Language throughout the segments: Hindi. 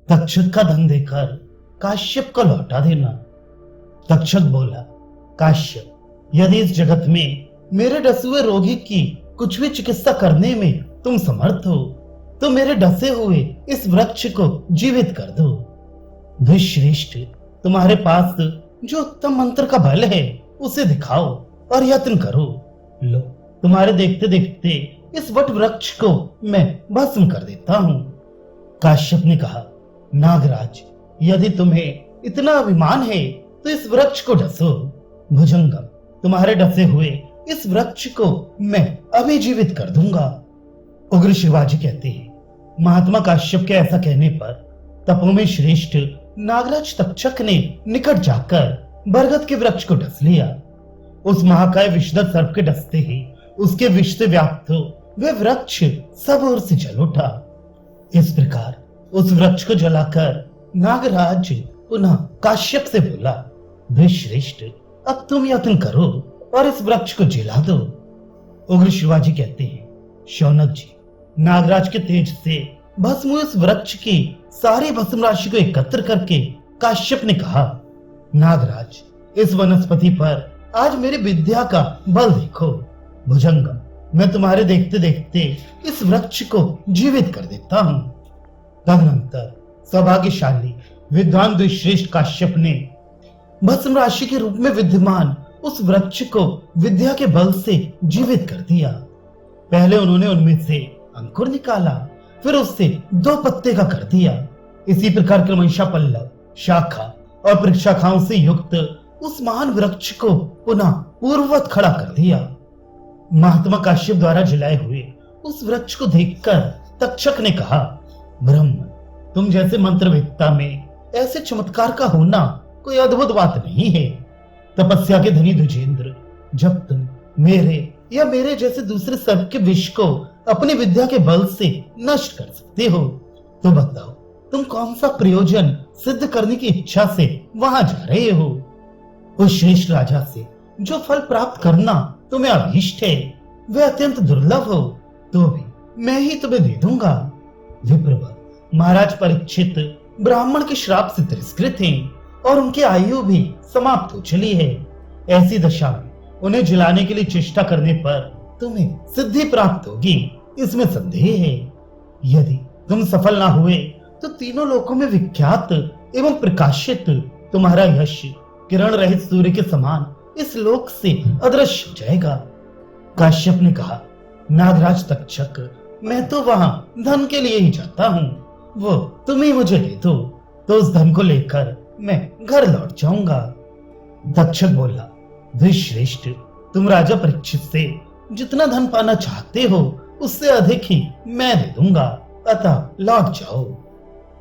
तक्षक का धन देकर काश्यप को लौटा देना। तक्षक बोला, काश्यप, यदि इस जगत में मेरे डसे हुए रोगी की कुछ भी चिकित्सा करने में तुम समर्थ हो तो मेरे डसे हुए इस वृक्ष को जीवित कर दो। विश्रेष्ठ, तुम्हारे पास जो उत्तम मंत्र का बल है उसे दिखाओ और यत्न करो। लो, तुम्हारे देखते देखते इस वट वृक्ष को मैं भस्म कर देता हूं। काश्यप ने कहा, नागराज, यदि तुम्हें इतना अभिमान है तो इस वृक्ष को डसो। भुजंगम, तुम्हारे डसे हुए इस वृक्ष को मैं अभी जीवित कर दूंगा। उग्र शिवाजी कहते हैं, महात्मा काश्यप के ऐसा कहने पर तपों में श्रेष्ठ नागराज तक्षक ने निकट जाकर बरगद के वृक्ष को डस लिया। उस महाकाय विषधर सर्प के डसते ही उसके विष से व्याप्त हो वह वृक्ष सब ओर से जल उठा। इस प्रकार उस वृक्ष को जलाकर नागराज पुनः काश्यप से बोला, विश्रेष्ठ, अब तुम यत्न करो और इस वृक्ष को जला दो। उग्र शिवाजी कहते हैं, शौनक जी, नागराज के तेज से भस्म हुए उस वृक्ष की सारी भस्म राशि को एकत्र करके काश्यप ने कहा, नागराज, इस वनस्पति पर आज मेरी विद्या का बल देखो। भुजंगम, मैं तुम्हारे देखते देखते इस वृक्ष को जीवित कर देता हूं। तदनंतर सौभाग्यशाली विद्वान द्विश्रेष्ठ काश्यप ने भस्म राशि के रूप में विद्यमान उस वृक्ष को विद्या के बल से जीवित कर दिया। पहले उन्होंने उनमें से अंकुर निकाला, फिर उससे 2 पत्ते का कर दिया। इसी प्रकार क्रमशः पल्लव, शाखा और प्रशाखाओं से युक्त उस महान वृक्ष को पुनः पूर्ववत खड़ा कर दिया। महात्मा काश्यप द्वारा जलाए हुए उस वृक्ष को देखकर तक्षक ने कहा, ब्रह्म, तुम जैसे मंत्रवेत्ता में ऐसे चमत्कार का होना कोई अद्भुत बात नहीं है। तपस्या के धनी द्विजेंद्र, जब तुम मेरे या मेरे जैसे दूसरे सर्प के विष को अपनी विद्या के बल से नष्ट कर सकते हो तो बताओ, तुम कौन सा प्रयोजन सिद्ध करने की इच्छा से वहां जा रहे हो? उस श्रेष्ठ राजा से जो फल प्राप्त करना तुम्हें अभीष्ट है वह अत्यंत दुर्लभ हो तो भी मैं ही तुम्हें दे दूंगा। विप्रवर, महाराज परीक्षित ब्राह्मण के श्राप से तिरस्कृत हैं और उनकी आयु भी समाप्त हो चली है। ऐसी दशा में उन्हें जलाने के लिए चेष्टा करने पर तुम्हें सिद्धि प्राप्त होगी, इसमें संदेह है। यदि तुम सफल ना हुए तो तीनों लोकों में विख्यात एवं प्रकाशित तुम्हारा यश किरण रहित सूर्य के समान इस लोक से अदृश्य हो जाएगा। काश्यप ने कहा, नागराज तक्षक, मैं तो वहां धन के लिए ही जाता हूँ, वो तुम ही मुझे दे दो तो उस धन को लेकर मैं घर लौट जाऊंगा। तक्षक बोला, विश्रेष्ठ, तुम राजा परीक्षित से जितना धन पाना चाहते हो उससे अधिक ही मैं दे दूंगा, अतः लौट जाओ।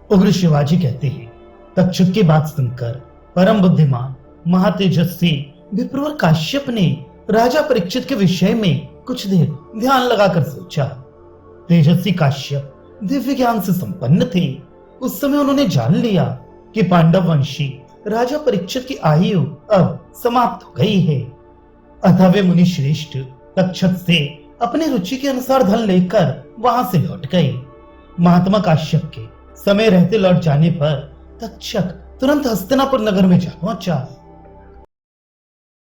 उग्र शिवाजी कहते हैं, तक्षक की बात सुनकर परम बुद्धिमान महातेजस्वी विप्रवर काश्यप ने राजा परीक्षित के विषय में कुछ देर ध्यान लगाकर सोचा। तेजस्वी काश्यप दिव्य ज्ञान से संपन्न थे। उस समय उन्होंने जान लिया कि पांडव वंशी राजा परीक्षित की आयु अब समाप्त हो गई है। अतः वे मुनि श्रेष्ठ तक्षक से अपनी रुचि के अनुसार धन लेकर वहां से लौट गए। महात्मा काश्यप के समय रहते लौट जाने पर तक्षक तुरंत हस्तिनापुर नगर में जा पहुंचा।